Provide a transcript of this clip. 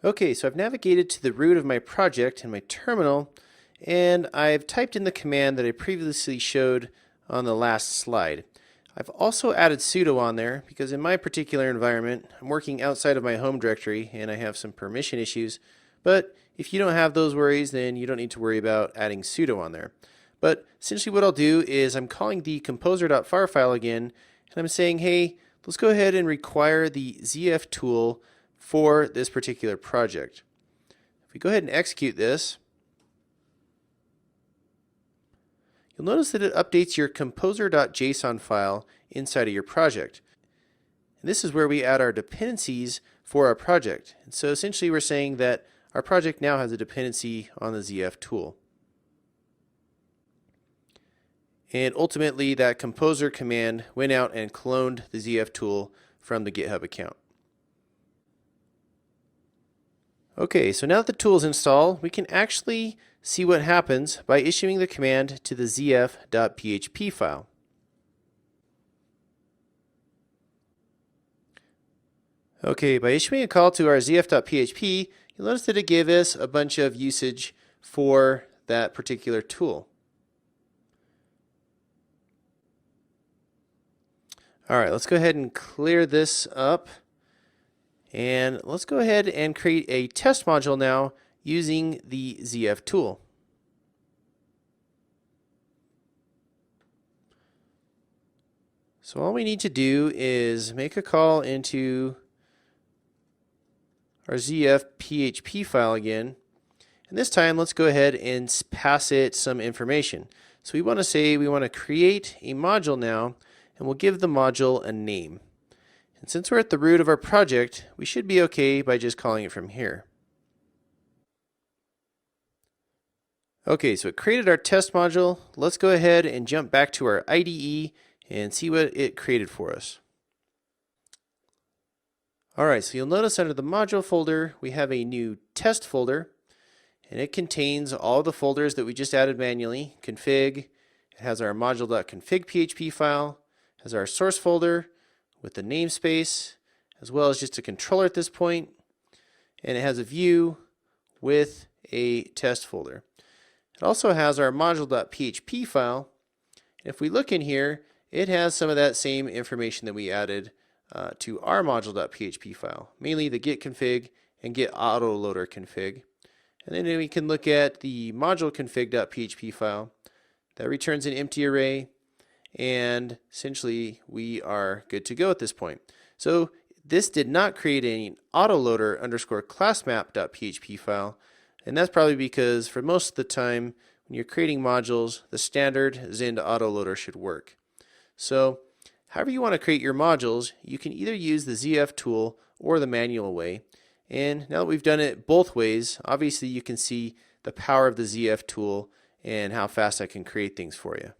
Okay, so I've navigated to the root of my project in my terminal, and I've typed in the command that I previously showed on the last slide. I've also added sudo on there because in my particular environment, I'm working outside of my home directory and I have some permission issues. But if you don't have those worries, then you don't need to worry about adding sudo on there. But essentially what I'll do is I'm calling the composer.far file again, and I'm saying, hey, let's go ahead and require the ZFTool for this particular project. If we go ahead and execute this, you'll notice that it updates your composer.json file inside of your project. And this is where we add our dependencies for our project. And so essentially we're saying that our project now has a dependency on the ZFTool. And ultimately that composer command went out and cloned the ZFTool from the GitHub account. Okay, so now that the tool is installed, we can actually see what happens by issuing the command to the zf.php file. Okay, by issuing a call to our zf.php, you'll notice that it gave us a bunch of usage for that particular tool. All right, let's go ahead and clear this up. And let's go ahead and create a test module now using the ZFTool. So all we need to do is make a call into our ZF.php file again. And this time let's go ahead and pass it some information. So we want to say we want to create a module now, and we'll give the module a name. And since we're at the root of our project, we should be okay by just calling it from here. Okay, so it created our test module. Let's go ahead and jump back to our IDE and see what it created for us. Alright, so you'll notice under the module folder, we have a new test folder, and it contains all the folders that we just added manually. Config, it has our module.config PHP file, has our source folder with the namespace, as well as just a controller at this point, and it has a view with a test folder. It also has our module.php file. If we look in here, it has some of that same information that we added to our module.php file, mainly the git config and git autoloader config. And then we can look at the module config.php file that returns an empty array, and essentially we are good to go at this point. So this did not create an autoloader underscore classmap.php file, and that's probably because for most of the time when you're creating modules, the standard Zend autoloader should work. So however you want to create your modules, you can either use the ZFTool or the manual way. And now that we've done it both ways, obviously you can see the power of the ZFTool and how fast I can create things for you.